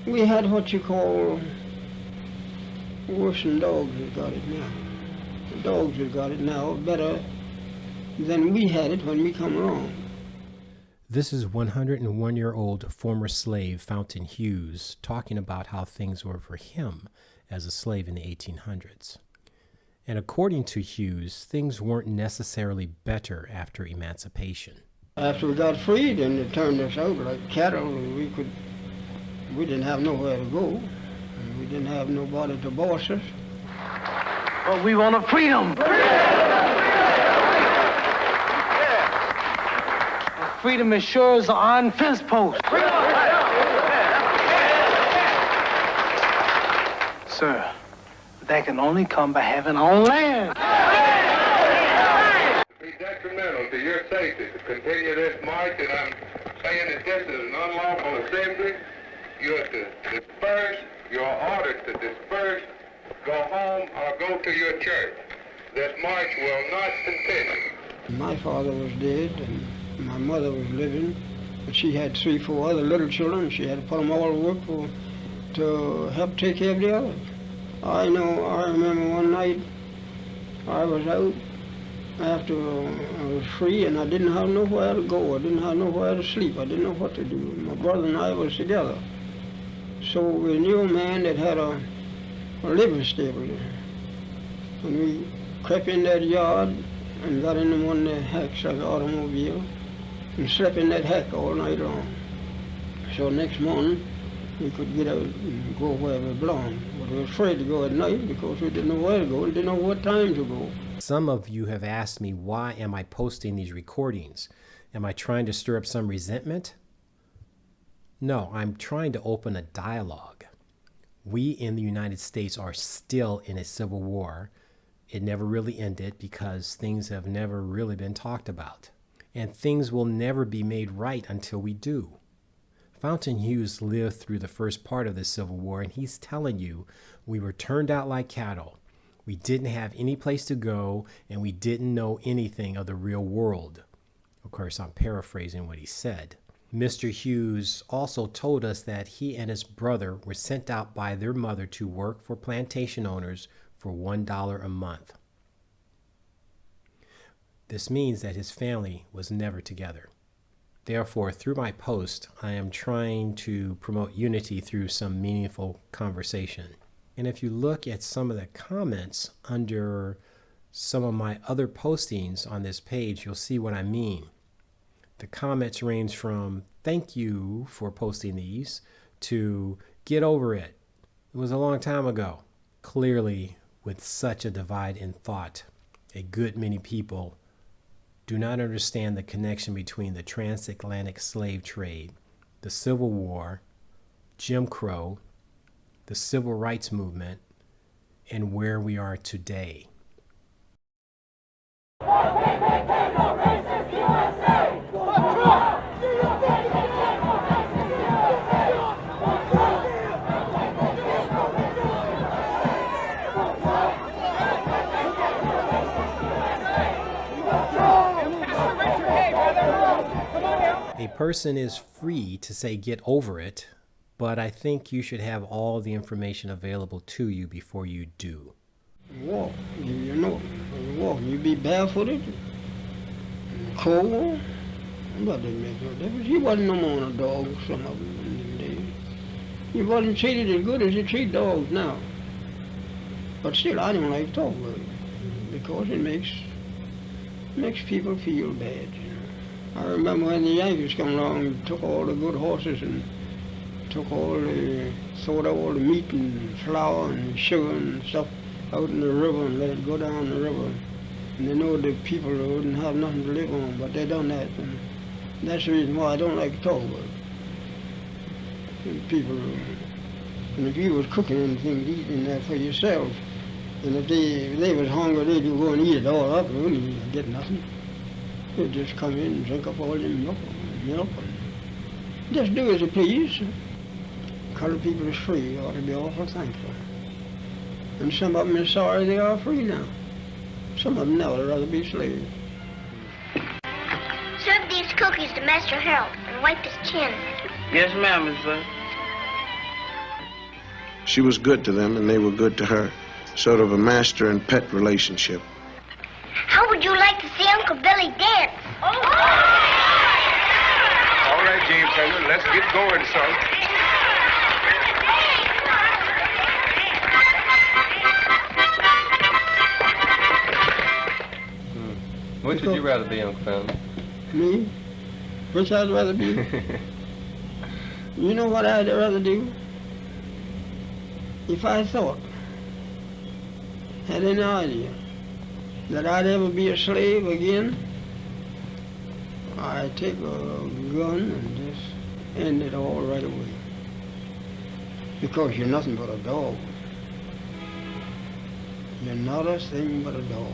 We had what you call worse than dogs have got it now. The dogs have got it now better than we had it when we come along. This is 101-year-old former slave Fountain Hughes talking about how things were for him as a slave in the 1800s. And according to Hughes, things weren't necessarily better after emancipation. After we got freed and they turned us out like cattle, we didn't have nowhere to go. And we didn't have nobody to boss us. But we want a freedom. Freedom is sure as an iron fence post. Sir, that can only come by having our own land. Be detrimental to your safety to continue this march, and I'm saying that this is an unlawful assembly. You are to disperse. You are ordered to disperse, go home, or go to your church. This march will not continue. My father was dead, and my mother was living, but she had 3, 4 other little children. She had to put them all to work to help take care of the others. I remember one night I was out after I was free, and I didn't have nowhere to go. I didn't have nowhere to sleep. I didn't know what to do. My brother and I was together. So we knew a man that had a living stable there. And we crept in that yard and got into one of the hacks like an automobile and slept in that hack all night long. So next morning we could get out and go where we belonged. But we were afraid to go at night because we didn't know where to go and didn't know what time to go. Some of you have asked me, why am I posting these recordings? Am I trying to stir up some resentment? No, I'm trying to open a dialogue. We in the United States are still in a civil war. It never really ended because things have never really been talked about. And things will never be made right until we do. Fountain Hughes lived through the first part of the Civil War, and he's telling you we were turned out like cattle. We didn't have any place to go, and we didn't know anything of the real world. Of course, I'm paraphrasing what he said. Mr. Hughes also told us that he and his brother were sent out by their mother to work for plantation owners for $1 a month. This means that his family was never together. Therefore, through my post, I am trying to promote unity through some meaningful conversation. And if you look at some of the comments under some of my other postings on this page, you'll see what I mean. The comments range from "thank you for posting these" to "get over it. It was a long time ago." Clearly, with such a divide in thought, a good many people do not understand the connection between the transatlantic slave trade, the Civil War, Jim Crow, the Civil Rights Movement, and where we are today. A person is free to say get over it, but I think you should have all the information available to you before you do. Walk, you know, walk. You be barefooted, cold, but didn't make no difference. You wasn't no more than a dog, some of them in them days. You wasn't treated as good as you treat dogs now. But still, I don't like to talk about it because it makes people feel bad. You know. I remember when the Yankees come along and took all the good horses and took sold all the meat and flour and sugar and stuff out in the river and let it go down the river. And they know the people wouldn't have nothing to live on, but they done that. And that's the reason why I don't like to talk about it. And people, and if you was cooking anything to eat in there for yourself, and if they was hungry, they'd go and eat it all up, and wouldn't get nothing. They'd just come in and drink up all the milk and just do as you please. Colored people is free, you ought to be awful thankful. And some of them are sorry they are free now. Some of them now would rather be slaves. Serve these cookies to Master Harold and wipe his chin. Yes, ma'am, Miss Bud. She was good to them, and they were good to her. Sort of a master and pet relationship. How would you like to see Uncle Billy dance? All right, James Henry, let's get going, son. Which would you rather be, Uncle Phil? Me? Which I'd rather be? You know what I'd rather do? If I thought, had any idea, that I'd ever be a slave again, I'd take a gun and just end it all right away. Because you're nothing but a dog. You're not a thing but a dog.